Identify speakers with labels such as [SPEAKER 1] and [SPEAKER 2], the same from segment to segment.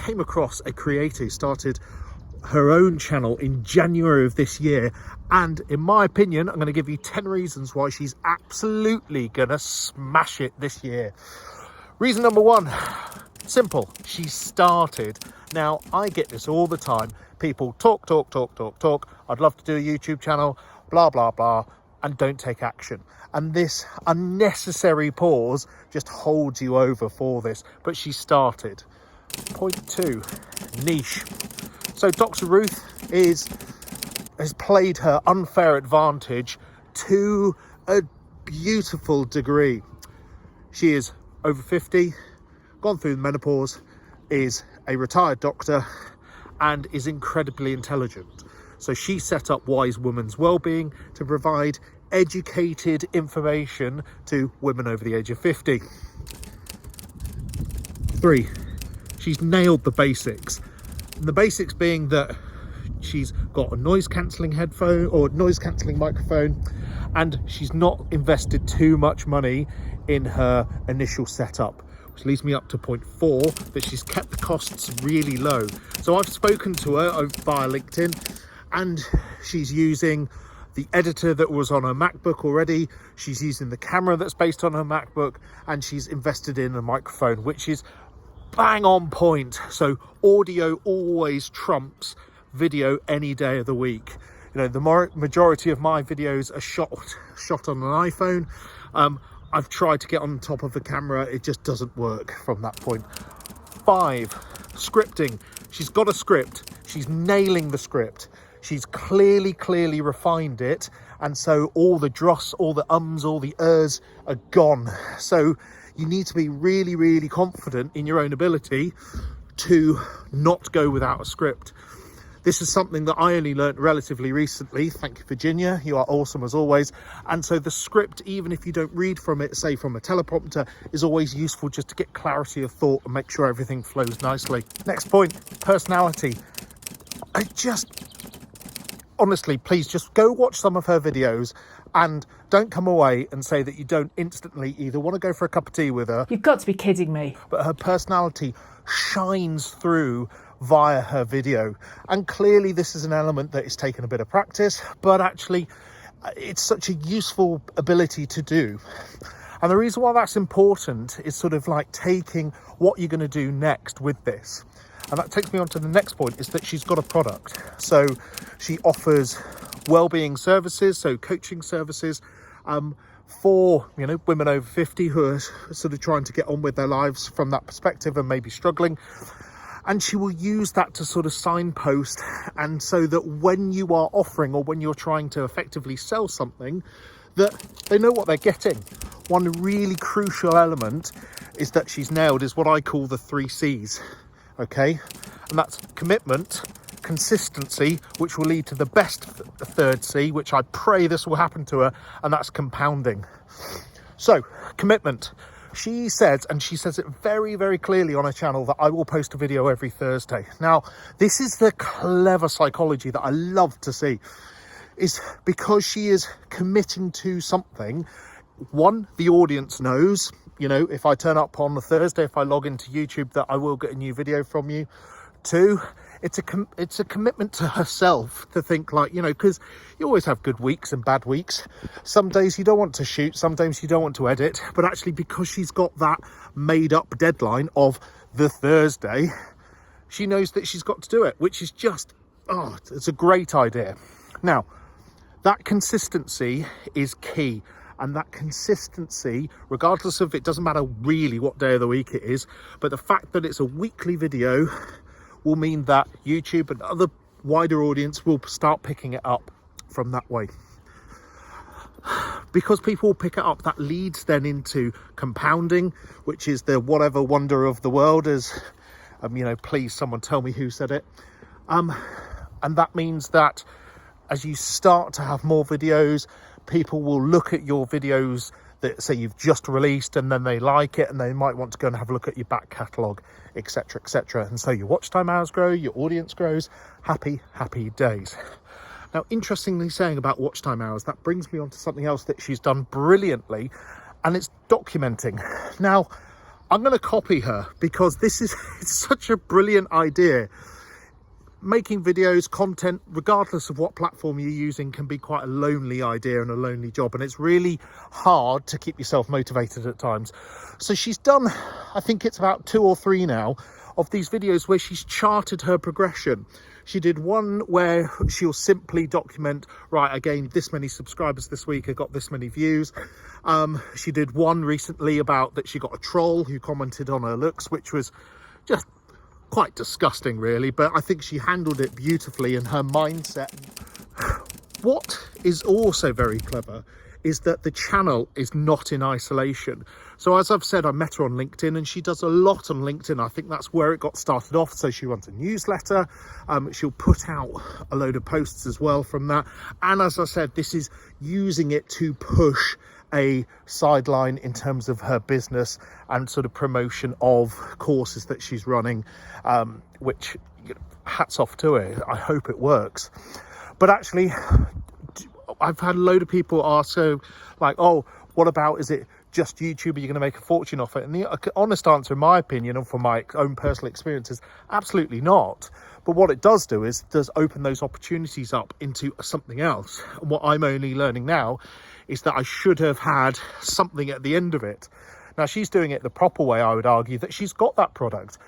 [SPEAKER 1] came across a creator who started her own channel in January of this year, and in my opinion, I'm going to give you 10 reasons why she's absolutely gonna smash it this year. Reason number one, simple, she started. Now, I get this all the time. People talk. I'd love to do a YouTube channel, blah, blah, blah, and don't take action. And this unnecessary pause just holds you over for this, but she started. Point two, niche. So Dr Ruth has played her unfair advantage to a beautiful degree. She is over 50, gone through the menopause, is a retired doctor, and is incredibly intelligent. So she set up Wise Woman's Wellbeing to provide educated information to women over the age of 50. 3, she's nailed the basics. And the basics being that she's got a noise cancelling headphone or noise cancelling microphone, and she's not invested too much money in her initial setup, which leads me up to point 4, that she's kept the costs really low. So I've spoken to her via LinkedIn, and she's using the editor that was on her MacBook already. She's using the camera that's based on her MacBook, and she's invested in a microphone, which is bang on point. So audio always trumps video any day of the week. You know, the majority of my videos are shot on an iPhone. I've tried to get on top of the camera, it just doesn't work from that point. 5, scripting. She's got a script, she's nailing the script. She's clearly refined it, and so all the dross, all the ums, all the ers are gone. So you need to be really confident in your own ability to not go without a script. This is something that I only learned relatively recently. Thank you, Virginia. You are awesome as always. And so the script, even if you don't read from it, say from a teleprompter, is always useful just to get clarity of thought and make sure everything flows nicely. Next point, personality. Honestly, please just go watch some of her videos and don't come away and say that you don't instantly either want to go for a cup of tea with her.
[SPEAKER 2] You've got to be kidding me.
[SPEAKER 1] But her personality shines through via her video, and clearly this is an element that is taken a bit of practice, but actually it's such a useful ability to do. And the reason why that's important is sort of like taking what you're going to do next with this. And that takes me on to the next point, is that she's got a product. So she offers wellbeing services, so coaching services, for, you know, women over 50 who are sort of trying to get on with their lives from that perspective and maybe struggling. And she will use that to sort of signpost, and so that when you are offering or when you're trying to effectively sell something, that they know what they're getting. One really crucial element is that she's nailed is what I call the 3 C's. Okay, and that's commitment, consistency, which will lead to the best third C, which I pray this will happen to her, and that's compounding. So commitment, she says, and she says it very clearly on her channel, that I will post a video every Thursday. Now, this is the clever psychology that I love to see, is because she is committing to something. One, the audience knows, you know, if I turn up on a Thursday, if I log into YouTube, that I will get a new video from you. 2, it's a commitment to herself to think like, you know, because you always have good weeks and bad weeks. Some days you don't want to shoot, some days you don't want to edit, but actually because she's got that made up deadline of the Thursday, she knows that she's got to do it, which is just, it's a great idea. Now, that consistency is key. And that consistency, regardless of, it doesn't matter really what day of the week it is, but the fact that it's a weekly video will mean that YouTube and other wider audience will start picking it up from that way. Because people will pick it up, that leads then into compounding, which is the whatever wonder of the world, as you know, please someone tell me who said it. And that means that as you start to have more videos, people will look at your videos that say you've just released, and then they like it, and they might want to go and have a look at your back catalogue, etc. And so your watch time hours grow, your audience grows. Happy days. Now, interestingly, saying about watch time hours, that brings me on to something else that she's done brilliantly, and it's documenting. Now, I'm going to copy her because this is it's such a brilliant idea. Making videos, content, regardless of what platform you're using, can be quite a lonely idea and a lonely job, and it's really hard to keep yourself motivated at times. So she's done, I think it's about 2 or 3 now, of these videos where she's charted her progression. She did one where she'll simply document, right, I gained this many subscribers this week, I got this many views. She did one recently about that she got a troll who commented on her looks, which was just quite disgusting really, but I think she handled it beautifully in her mindset. What is also very clever is that the channel is not in isolation. So as I've said, I met her on LinkedIn, and she does a lot on LinkedIn. I think that's where it got started off. So she runs a newsletter. She'll put out a load of posts as well from that. And as I said, this is using it to push a sideline in terms of her business and sort of promotion of courses that she's running, which, you know, hats off to her. I hope it works. But actually, I've had a load of people ask, so like, oh, what about, is it just YouTube? Are you going to make a fortune off it? And the honest answer, in my opinion, and from my own personal experiences, absolutely not. But what it does do is does open those opportunities up into something else. And what I'm only learning now is that I should have had something at the end of it. Now, she's doing it the proper way, I would argue, that she's got that product.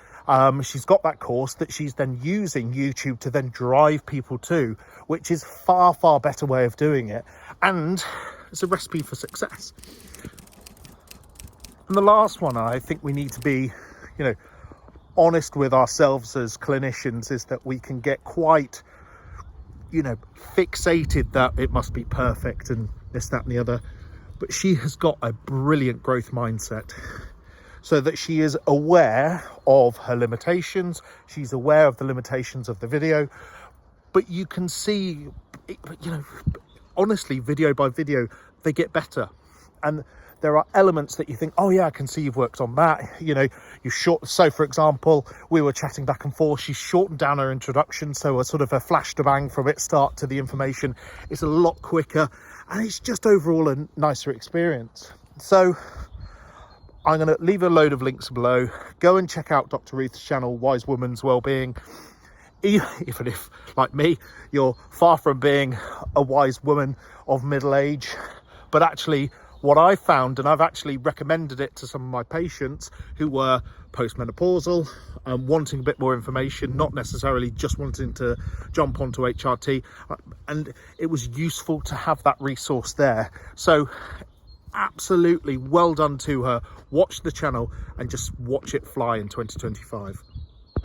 [SPEAKER 1] She's got that course that she's then using YouTube to then drive people to, which is far, far better way of doing it. And it's a recipe for success. And the last one, I think we need to be, you know, honest with ourselves as clinicians, is that we can get quite, you know, fixated that it must be perfect and this, that and the other. But she has got a brilliant growth mindset, so that she is aware of her limitations. She's aware of the limitations of the video, but you can see, you know, honestly, video by video, they get better. And there are elements that you think, oh yeah, I can see you've worked on that. You know, so for example, we were chatting back and forth. She's shortened down her introduction. So a sort of a flash to bang from its start to the information is a lot quicker, and it's just overall a nicer experience. So I'm going to leave a load of links below. Go and check out Dr. Ruth's channel, Wise Woman's Wellbeing. Even if, like me, you're far from being a wise woman of middle age. But actually, what I found, and I've actually recommended it to some of my patients who were postmenopausal, wanting a bit more information, not necessarily just wanting to jump onto HRT. And it was useful to have that resource there. So absolutely well done to her. Watch the channel and just watch it fly in 2025.